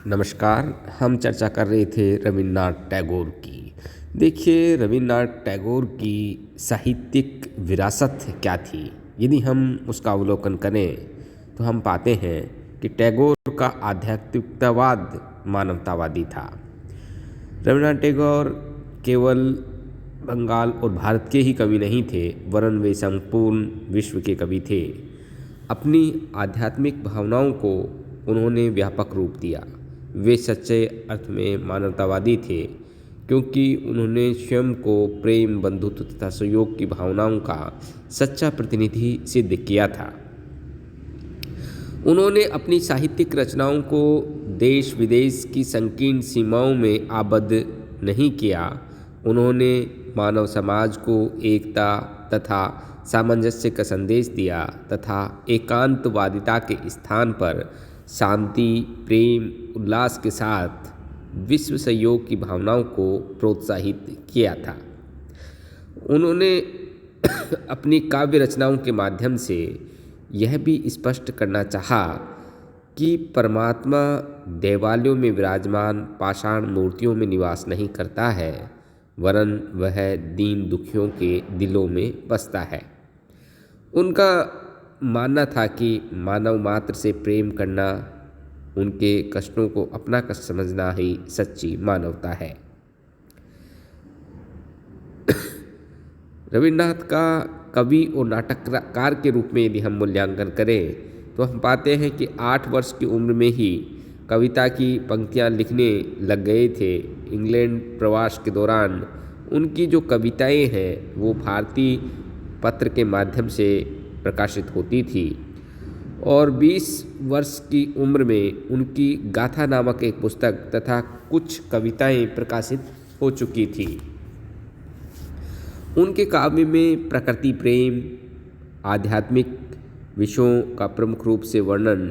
नमस्कार। हम चर्चा कर रहे थे रविन्द्रनाथ टैगोर की। देखिए, रविन्द्रनाथ टैगोर की साहित्यिक विरासत क्या थी। यदि हम उसका अवलोकन करें तो हम पाते हैं कि टैगोर का आध्यात्मिकतावाद मानवतावादी था। रविन्द्रनाथ टैगोर केवल बंगाल और भारत के ही कवि नहीं थे, वरन वे संपूर्ण विश्व के कवि थे। अपनी आध्यात्मिक भावनाओं को उन्होंने व्यापक रूप दिया। वे सच्चे अर्थ में मानवतावादी थे, क्योंकि उन्होंने स्वयं को प्रेम, बंधुत्व तथा सहयोग की भावनाओं का सच्चा प्रतिनिधि सिद्ध किया था। उन्होंने अपनी साहित्यिक रचनाओं को देश विदेश की संकीर्ण सीमाओं में आबद्ध नहीं किया। उन्होंने मानव समाज को एकता तथा सामंजस्य का संदेश दिया तथा एकांतवादिता के स्थान पर शांति, प्रेम, उल्लास के साथ विश्व सहयोग की भावनाओं को प्रोत्साहित किया था। उन्होंने अपनी काव्य रचनाओं के माध्यम से यह भी स्पष्ट करना चाहा कि परमात्मा देवालयों में विराजमान पाषाण मूर्तियों में निवास नहीं करता है, वरन वह दीन दुखियों के दिलों में बसता है। उनका मानना था कि मानव मात्र से प्रेम करना, उनके कष्टों को अपना कष्ट समझना ही सच्ची मानवता है। रविन्द्रनाथ का कवि और नाटककार के रूप में यदि हम मूल्यांकन करें तो हम पाते हैं कि 8 वर्ष की उम्र में ही कविता की पंक्तियां लिखने लग गए थे। इंग्लैंड प्रवास के दौरान उनकी जो कविताएं हैं वो भारतीय पत्र के माध्यम से प्रकाशित होती थी और 20 वर्ष की उम्र में उनकी गाथा नामक एक पुस्तक तथा कुछ कविताएं प्रकाशित हो चुकी थी। उनके काव्य में प्रकृति प्रेम, आध्यात्मिक विषयों का प्रमुख रूप से वर्णन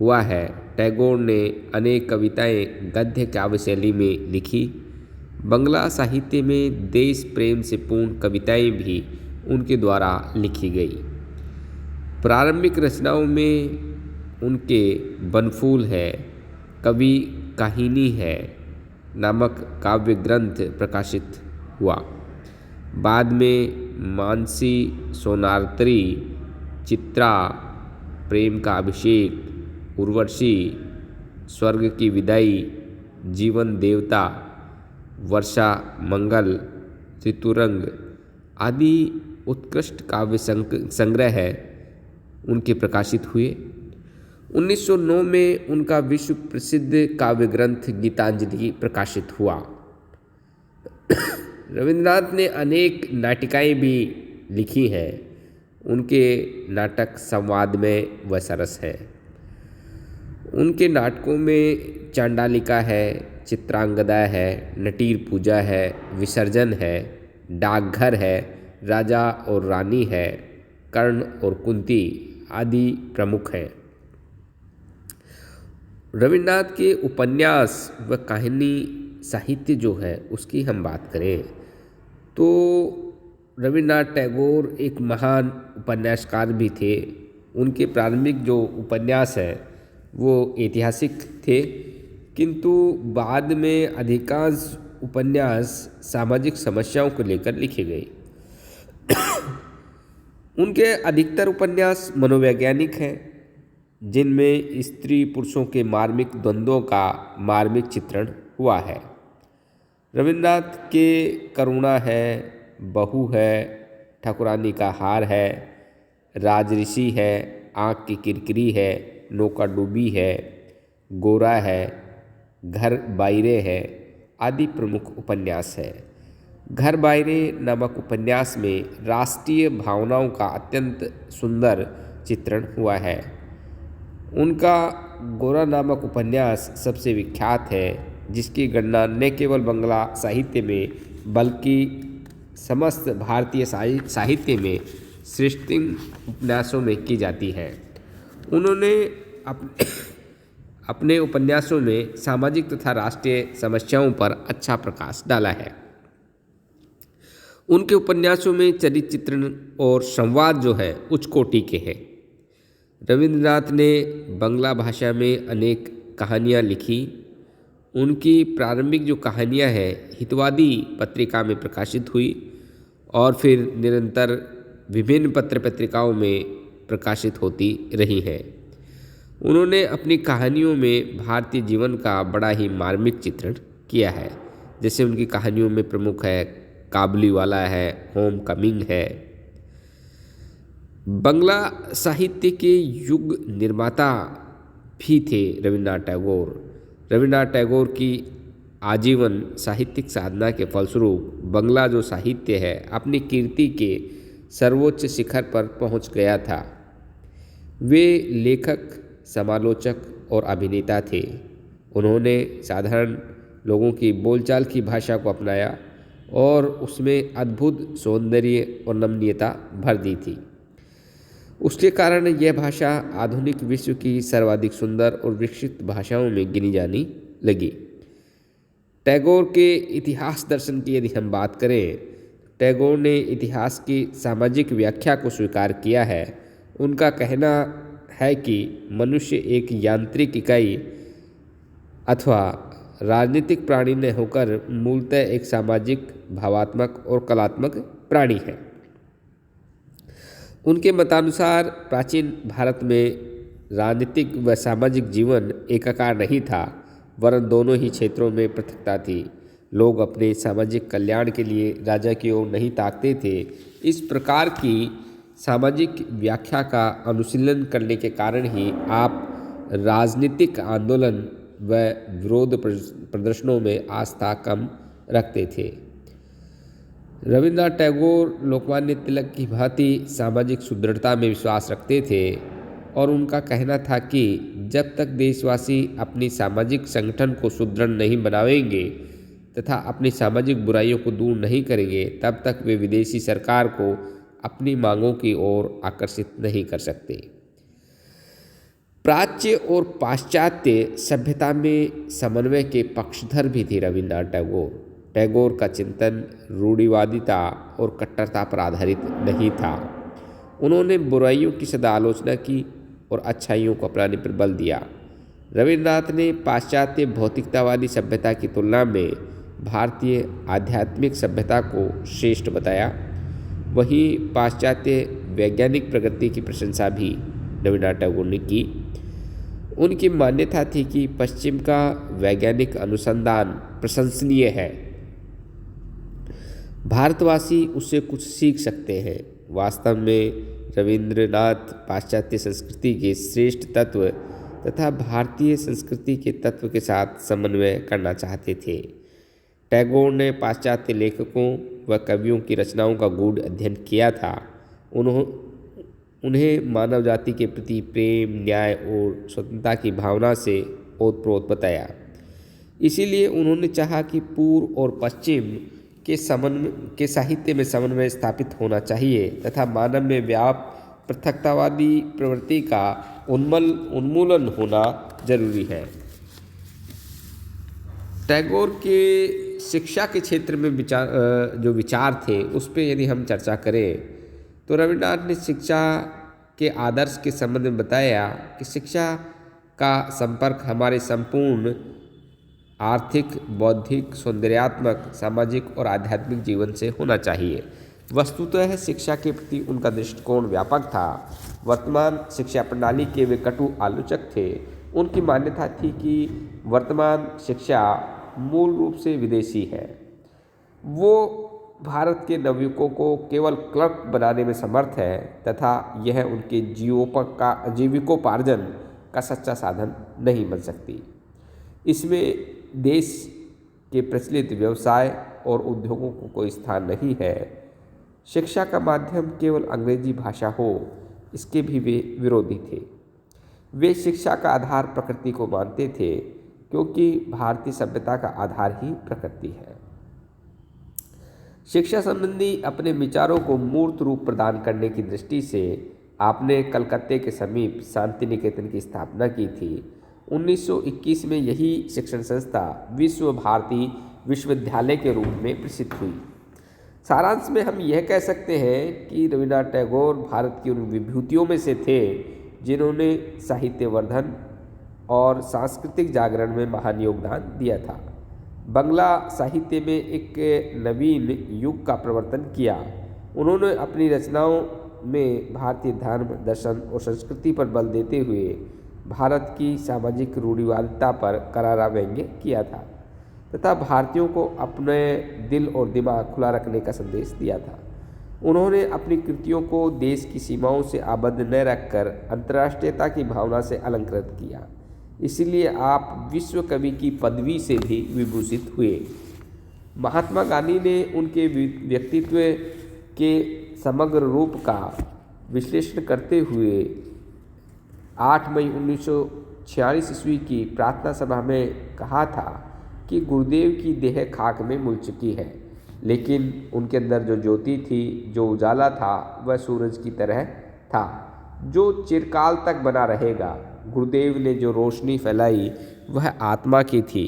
हुआ है। टैगोर ने अनेक कविताएं गद्य काव्य शैली में लिखी। बंगला साहित्य में देश प्रेम से पूर्ण कविताएं भी उनके द्वारा लिखी गई। प्रारंभिक रचनाओं में उनके बनफूल है, कवि काहिनी है नामक काव्य ग्रंथ प्रकाशित हुआ। बाद में मानसी, सोनार्त्री, चित्रा, प्रेम का अभिषेक, उर्वशी, स्वर्ग की विदाई, जीवन देवता, वर्षा मंगल, ऋतुरंग आदि उत्कृष्ट काव्य संग्रह उनके प्रकाशित हुए। 1909 में उनका विश्व प्रसिद्ध काव्य ग्रंथ गीतांजलि प्रकाशित हुआ। रविन्द्रनाथ ने अनेक नाटिकाएं भी लिखी हैं। उनके नाटक संवादमय व सरस हैं। उनके नाटकों में चांडालिका है, चित्रांगदा है, नटीर पूजा है, विसर्जन है, डाकघर है, राजा और रानी है, कर्ण और कुंती आदि प्रमुख हैं। रविन्द्रनाथ के उपन्यास व कहानी साहित्य जो है उसकी हम बात करें तो रविन्द्रनाथ टैगोर एक महान उपन्यासकार भी थे। उनके प्रारंभिक जो उपन्यास हैं वो ऐतिहासिक थे, किंतु बाद में अधिकांश उपन्यास सामाजिक समस्याओं को लेकर लिखे गए। उनके अधिकतर उपन्यास मनोवैज्ञानिक हैं, जिनमें स्त्री पुरुषों के मार्मिक द्वंद्वों का मार्मिक चित्रण हुआ है। रविन्द्रनाथ के करुणा है, बहू है, ठाकुरानी का हार है, राजऋषि है, आँख की किरकिरी है, नौका डूबी है, गोरा है, घर बायरे है आदि प्रमुख उपन्यास है। घर बायरे नामक उपन्यास में राष्ट्रीय भावनाओं का अत्यंत सुंदर चित्रण हुआ है। उनका गोरा नामक उपन्यास सबसे विख्यात है, जिसकी गणना न केवल बंगला साहित्य में बल्कि समस्त भारतीय साहित्य में श्रेष्ठतम उपन्यासों में की जाती है। उन्होंने अपने उपन्यासों में सामाजिक तथा राष्ट्रीय समस्याओं पर अच्छा प्रकाश डाला है। उनके उपन्यासों में चरित्र चित्रण और संवाद जो है उच्च कोटि के हैं। रविन्द्रनाथ ने बंगला भाषा में अनेक कहानियाँ लिखी। उनकी प्रारंभिक जो कहानियाँ हैं हितवादी पत्रिका में प्रकाशित हुई और फिर निरंतर विभिन्न पत्र पत्रिकाओं में प्रकाशित होती रही हैं। उन्होंने अपनी कहानियों में भारतीय जीवन का बड़ा ही मार्मिक चित्रण किया है। जैसे उनकी कहानियों में प्रमुख है काबुलीवाला है, होम कमिंग है। बंगला साहित्य के युग निर्माता भी थे रविन्द्रनाथ टैगोर। रविन्द्रनाथ टैगोर की आजीवन साहित्यिक साधना के फलस्वरूप बंगला जो साहित्य है अपनी कीर्ति के सर्वोच्च शिखर पर पहुंच गया था। वे लेखक, समालोचक और अभिनेता थे। उन्होंने साधारण लोगों की बोलचाल की भाषा को अपनाया और उसमें अद्भुत सौंदर्य और नमनीयता भर दी थी। उसके कारण यह भाषा आधुनिक विश्व की सर्वाधिक सुंदर और विकसित भाषाओं में गिनी जानी लगी। टैगोर के इतिहास दर्शन की यदि हम बात करें, टैगोर ने इतिहास की सामाजिक व्याख्या को स्वीकार किया है। उनका कहना है कि मनुष्य एक यांत्रिक इकाई अथवा राजनीतिक प्राणी न होकर मूलतः एक सामाजिक, भावात्मक और कलात्मक प्राणी है। उनके मतानुसार प्राचीन भारत में राजनीतिक व सामाजिक जीवन एकाकार नहीं था, वरन दोनों ही क्षेत्रों में पृथकता थी। लोग अपने सामाजिक कल्याण के लिए राजा की ओर नहीं ताकते थे। इस प्रकार की सामाजिक व्याख्या का अनुशीलन करने के कारण ही आप राजनीतिक आंदोलन व विरोध प्रदर्शनों में आस्था कम रखते थे। रविन्द्रनाथ टैगोर लोकमान्य तिलक की भांति सामाजिक सुदृढ़ता में विश्वास रखते थे और उनका कहना था कि जब तक देशवासी अपनी सामाजिक संगठन को सुदृढ़ नहीं बनावेंगे तथा अपनी सामाजिक बुराइयों को दूर नहीं करेंगे, तब तक वे विदेशी सरकार को अपनी मांगों की ओर आकर्षित नहीं कर सकते। प्राच्य और पाश्चात्य सभ्यता में समन्वय के पक्षधर भी थे रविन्द्रनाथ टैगोर। टैगोर का चिंतन रूढ़िवादिता और कट्टरता पर आधारित नहीं था। उन्होंने बुराइयों की सदा आलोचना की और अच्छाइयों को अपनाने पर बल दिया। रविन्द्रनाथ ने पाश्चात्य भौतिकतावादी सभ्यता की तुलना में भारतीय आध्यात्मिक सभ्यता को श्रेष्ठ बताया। वहीं पाश्चात्य वैज्ञानिक प्रगति की प्रशंसा भी रविन्द्रनाथ टैगोर ने की। उनकी मान्यता थी कि पश्चिम का वैज्ञानिक अनुसंधान प्रशंसनीय है, भारतवासी उससे कुछ सीख सकते हैं। वास्तव में रविन्द्रनाथ पाश्चात्य संस्कृति के श्रेष्ठ तत्व तथा भारतीय संस्कृति के तत्व के साथ समन्वय करना चाहते थे। टैगोर ने पाश्चात्य लेखकों व कवियों की रचनाओं का गूढ़ अध्ययन किया था। उन्हें मानव जाति के प्रति प्रेम, न्याय और स्वतंत्रता की भावना से ओतप्रोत बताया। इसीलिए उन्होंने चाहा कि पूर्व और पश्चिम के साहित्य में समन्वय स्थापित होना चाहिए तथा मानव में व्याप्त पृथकतावादी प्रवृत्ति का उन्मूलन होना जरूरी है। टैगोर के शिक्षा के क्षेत्र में जो विचार थे उस पर यदि हम चर्चा करें तो रविन्द्रनाथ ने शिक्षा के आदर्श के संबंध में बताया कि शिक्षा का संपर्क हमारे संपूर्ण आर्थिक, बौद्धिक, सौंदर्यात्मक, सामाजिक और आध्यात्मिक जीवन से होना चाहिए। वस्तुतः शिक्षा के प्रति उनका दृष्टिकोण व्यापक था। वर्तमान शिक्षा प्रणाली के वे कटु आलोचक थे। उनकी मान्यता थी कि वर्तमान शिक्षा मूल रूप से विदेशी है। वो भारत के नवयुवकों को केवल क्लर्क बनाने में समर्थ है तथा यह उनके जीविकोपार्जन का सच्चा साधन नहीं बन सकती। इसमें देश के प्रचलित व्यवसाय और उद्योगों को कोई स्थान नहीं है। शिक्षा का माध्यम केवल अंग्रेजी भाषा हो, इसके भी वे विरोधी थे। वे शिक्षा का आधार प्रकृति को मानते थे क्योंकि भारतीय सभ्यता का आधार ही प्रकृति है। शिक्षा संबंधी अपने विचारों को मूर्त रूप प्रदान करने की दृष्टि से आपने कलकत्ते के समीप शांति निकेतन की स्थापना की थी। 1921 में यही शिक्षण संस्था विश्व भारती विश्वविद्यालय के रूप में प्रसिद्ध हुई। सारांश में हम यह कह सकते हैं कि रविन्द्रनाथ टैगोर भारत की उन विभूतियों में से थे जिन्होंने साहित्यवर्धन, और सांस्कृतिक जागरण में महान योगदान दिया था। बंगला साहित्य में एक नवीन युग का प्रवर्तन किया। उन्होंने अपनी रचनाओं में भारतीय धर्म, दर्शन और संस्कृति पर बल देते हुए भारत की सामाजिक रूढ़िवादिता पर करारा व्यंग्य किया था तथा भारतीयों को अपने दिल और दिमाग खुला रखने का संदेश दिया था। उन्होंने अपनी कृतियों को देश की सीमाओं से आबद्ध न रखकर अंतर्राष्ट्रीयता की भावना से अलंकृत किया। इसलिए आप विश्व कवि की पदवी से भी विभूषित हुए। महात्मा गांधी ने उनके व्यक्तित्व के समग्र रूप का विश्लेषण करते हुए 8 मई 1946 ईस्वी की प्रार्थना सभा में कहा था कि गुरुदेव की देह खाक में मिल चुकी है, लेकिन उनके अंदर जो ज्योति थी, जो उजाला था, वह सूरज की तरह था जो चिरकाल तक बना रहेगा। गुरुदेव ने जो रोशनी फैलाई वह आत्मा की थी।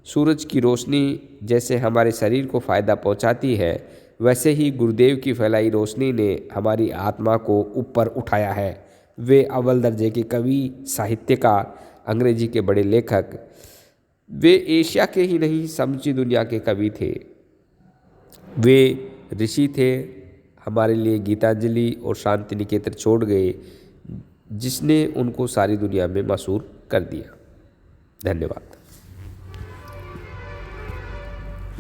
सूरज की रोशनी जैसे हमारे शरीर को फ़ायदा पहुंचाती है, वैसे ही गुरुदेव की फैलाई रोशनी ने हमारी आत्मा को ऊपर उठाया है। वे अव्वल दर्जे के कवि, साहित्यकार, अंग्रेजी के बड़े लेखक, वे एशिया के ही नहीं समूची दुनिया के कवि थे। वे ऋषि थे। हमारे लिए गीतांजलि और शांति निकेतन छोड़ गए, जिसने उनको सारी दुनिया में मशहूर कर दिया। धन्यवाद।